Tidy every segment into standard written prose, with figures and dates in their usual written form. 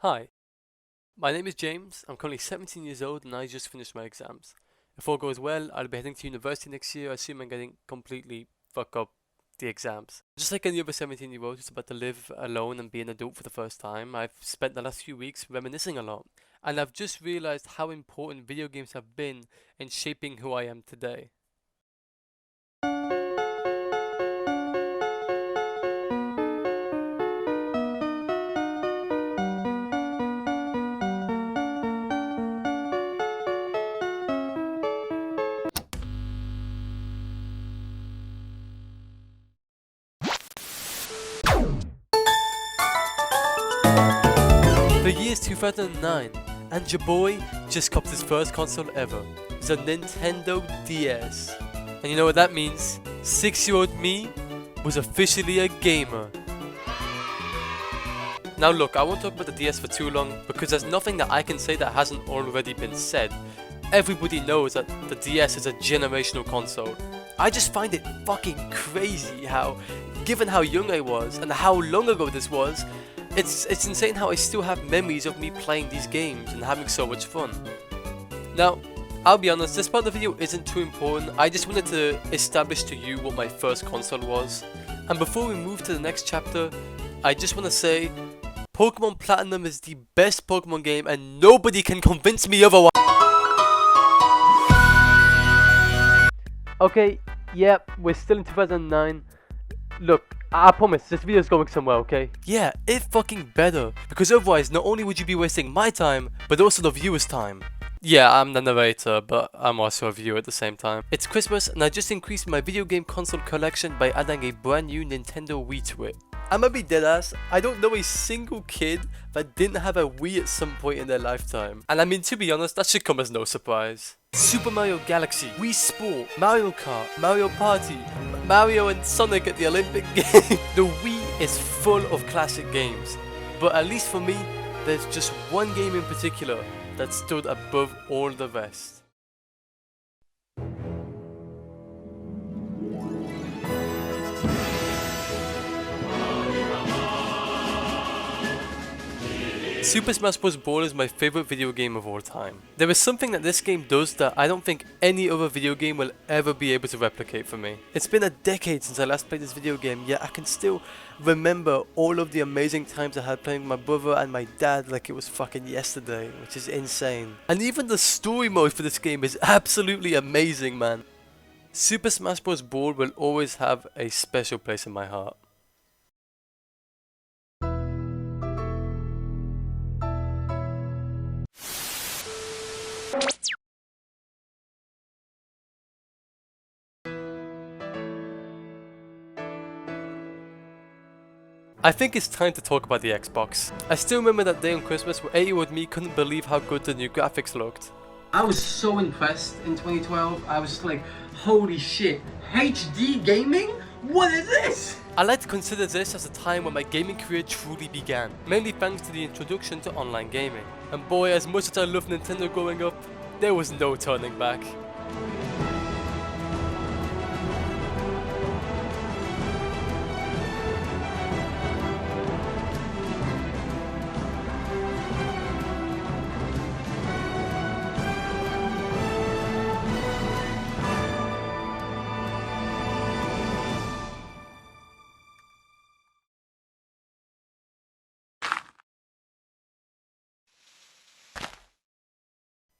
Hi, my name is James. I'm currently 17 years old and I just finished my exams. If all goes well, I'll be heading to university next year, assuming I didn't completely fuck up the exams. Just like any other 17-year-old who's about to live alone and be an adult for the first time, I've spent the last few weeks reminiscing a lot. And I've just realized how important video games have been in shaping who I am today. The year's 2009, and your boy just copped his first console ever. It's a Nintendo DS. And you know what that means? 6-year-old me was officially a gamer. Now look, I won't talk about the DS for too long because there's nothing that I can say that hasn't already been said. Everybody knows that the DS is a generational console. I just find it fucking crazy how, given how young I was and how long ago this was, it's insane how I still have memories of me playing these games and having so much fun. Now, I'll be honest, this part of the video isn't too important. I just wanted to establish to you what my first console was. And before we move to the next chapter, I just want to say, Pokemon Platinum is the best Pokemon game and nobody can convince me otherwise. Okay, yep, we're still in 2009. Look, I promise, this video's going somewhere, okay? Yeah, it fucking better. Because otherwise, not only would you be wasting my time, but also the viewer's time. Yeah, I'm the narrator, but I'm also a viewer at the same time. It's Christmas, and I just increased my video game console collection by adding a brand new Nintendo Wii to it. I'ma be deadass, I don't know a single kid that didn't have a Wii at some point in their lifetime. And I mean, to be honest, that should come as no surprise. Super Mario Galaxy, Wii Sport, Mario Kart, Mario Party, Mario and Sonic at the Olympic Games. The Wii is full of classic games, but at least for me, there's just one game in particular that stood above all the rest. Super Smash Bros. Brawl is my favorite video game of all time. There is something that this game does that I don't think any other video game will ever be able to replicate for me. It's been a decade since I last played this video game, yet I can still remember all of the amazing times I had playing with my brother and my dad like it was fucking yesterday, which is insane. And even the story mode for this game is absolutely amazing, man. Super Smash Bros. Brawl will always have a special place in my heart. I think it's time to talk about the Xbox. I still remember that day on Christmas where 8-year-old me couldn't believe how good the new graphics looked. I was so impressed in 2012. I was just like, holy shit, HD gaming? What is this? I like to consider this as a time when my gaming career truly began, mainly thanks to the introduction to online gaming. And boy, as much as I loved Nintendo growing up, there was no turning back.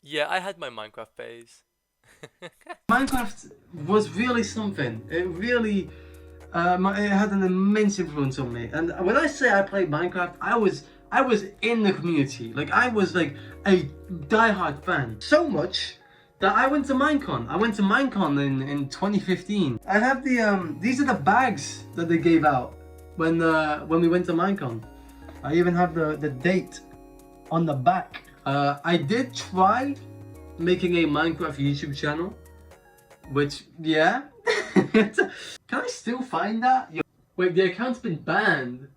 Yeah, I had my Minecraft phase. Minecraft was really something. It really, it had an immense influence on me. And when I say I played Minecraft, I was in the community. Like, I was like a diehard fan. So much that I went to Minecon. I went to Minecon in 2015. I have the, these are the bags that they gave out when we went to Minecon. I even have the date on the back. I did try making a Minecraft YouTube channel, which, yeah. Can I still find that? Wait, the account's been banned.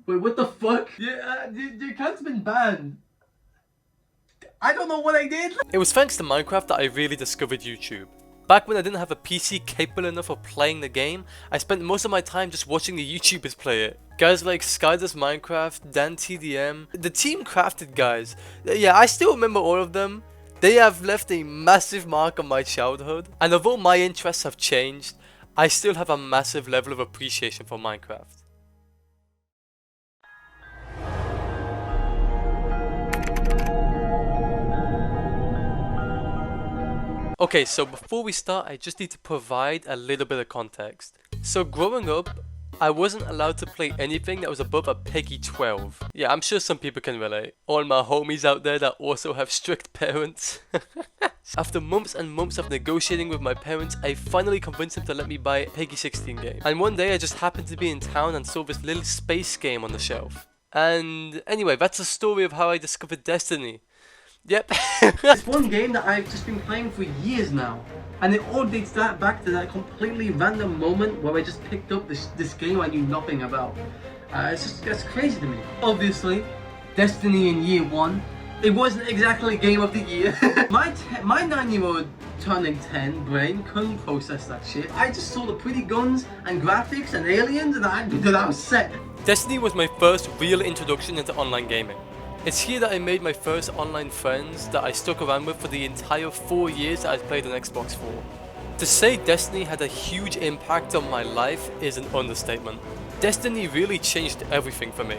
Wait, what the fuck? Yeah, the account's been banned. I don't know what I did. It was thanks to Minecraft that I really discovered YouTube. Back when I didn't have a PC capable enough of playing the game, I spent most of my time just watching the YouTubers play it. Guys like Skydoes Minecraft, Dan TDM, the Team Crafted guys. Yeah, I still remember all of them. They have left a massive mark on my childhood, and although my interests have changed, I still have a massive level of appreciation for Minecraft. Okay, so before we start, I just need to provide a little bit of context. So growing up, I wasn't allowed to play anything that was above a PEGI 12. Yeah, I'm sure some people can relate. All my homies out there that also have strict parents. After months and months of negotiating with my parents, I finally convinced them to let me buy a PEGI 16 game. And one day I just happened to be in town and saw this little space game on the shelf. And anyway, that's the story of how I discovered Destiny. Yep. It's one game that I've just been playing for years now, and it all dates back to that completely random moment where I just picked up this game I knew nothing about. That's crazy to me. Obviously, Destiny in year one, it wasn't exactly game of the year. My 9-year-old turning 10 brain couldn't process that shit. I just saw the pretty guns and graphics and aliens, and I was set. Destiny was my first real introduction into online gaming. It's here that I made my first online friends that I stuck around with for the entire 4 years that I played on Xbox 4. To say Destiny had a huge impact on my life is an understatement. Destiny really changed everything for me.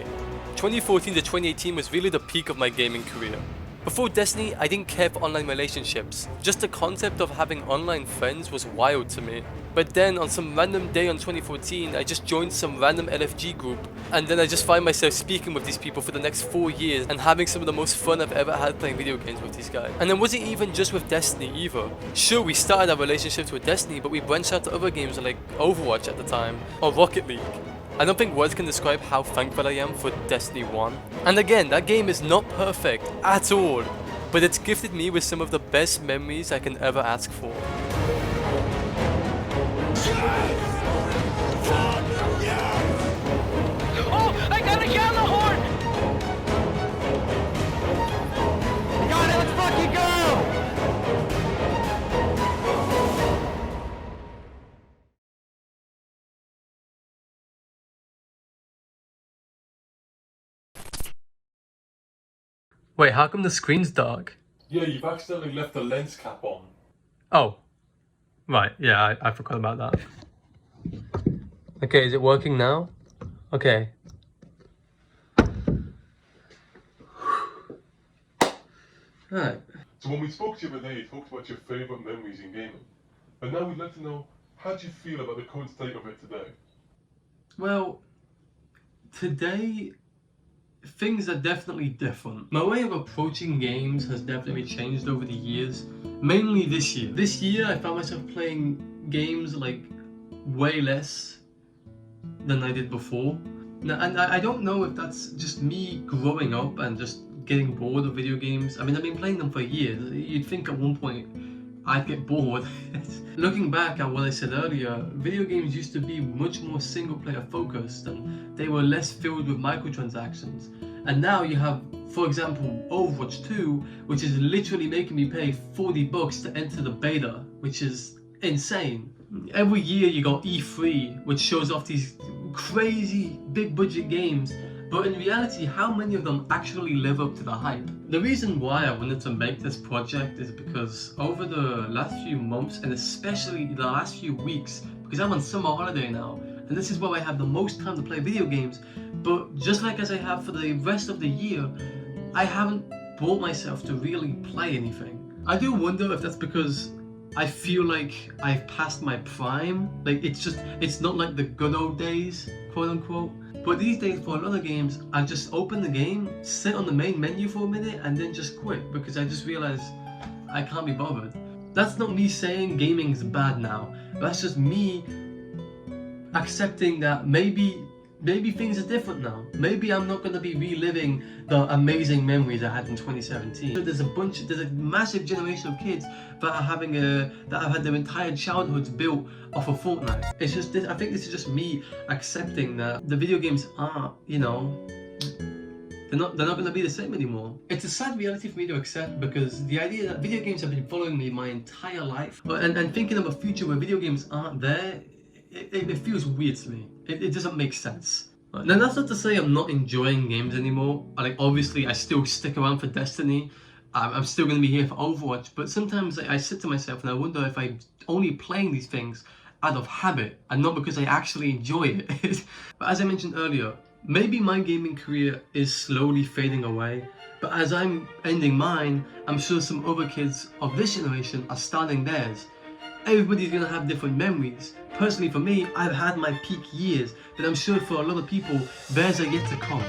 2014 to 2018 was really the peak of my gaming career. Before Destiny, I didn't care for online relationships. Just the concept of having online friends was wild to me. But then on some random day on 2014, I just joined some random LFG group, and then I just find myself speaking with these people for the next 4 years and having some of the most fun I've ever had playing video games with these guys. And it wasn't even just with Destiny either. Sure, we started our relationships with Destiny, but we branched out to other games like Overwatch at the time, or Rocket League. I don't think words can describe how thankful I am for Destiny 1. And again, that game is not perfect at all, but it's gifted me with some of the best memories I can ever ask for. Oh, I got a yellow horn! Got it, let's fucking go! Wait, how come the screen's dark? Yeah, you've accidentally left the lens cap on. Oh. Right, yeah, I forgot about that. Okay, is it working now? Okay. Alright. So when we spoke to you the other day, you talked about your favourite memories in gaming. And now we'd like to know, how do you feel about the current state of it today? Well, today, things are definitely different. My way of approaching games has definitely changed over the years, mainly this year. This year, I found myself playing games like way less than I did before. Now, and I don't know if that's just me growing up and just getting bored of video games. I mean, I've been playing them for years. You'd think at one point I'd get bored. Looking back at what I said earlier, video games used to be much more single player focused and they were less filled with microtransactions. And now you have, for example, Overwatch 2, which is literally making me pay $40 to enter the beta, which is insane. Every year you got E3, which shows off these crazy big budget games, but in reality, how many of them actually live up to the hype? The reason why I wanted to make this project is because over the last few months, and especially the last few weeks, because I'm on summer holiday now, and this is where I have the most time to play video games, but just like as I have for the rest of the year, I haven't brought myself to really play anything. I do wonder if that's because I feel like I've passed my prime. Like it's not like the good old days, quote unquote. But these days for a lot of games, I just open the game, sit on the main menu for a minute and then just quit because I just realize I can't be bothered. That's not me saying gaming's bad now. That's just me accepting that maybe things are different now. Maybe I'm not going to be reliving the amazing memories I had in 2017. So there's a massive generation of kids that are that have had their entire childhoods built off of Fortnite. It's just I think this is just me accepting that the video games are, they're not gonna be the same anymore. It's a sad reality for me to accept because the idea that video games have been following me my entire life, and thinking of a future where video games aren't there, it feels weird to me. It doesn't make sense. Now that's not to say I'm not enjoying games anymore. Like obviously I still stick around for Destiny. I'm still going to be here for Overwatch, but sometimes I sit to myself and I wonder if I'm only playing these things out of habit and not because I actually enjoy it. But as I mentioned earlier, maybe my gaming career is slowly fading away, but as I'm ending mine, I'm sure some other kids of this generation are starting theirs. Everybody's going to have different memories. Personally for me, I've had my peak years, but I'm sure for a lot of people, theirs are yet to come.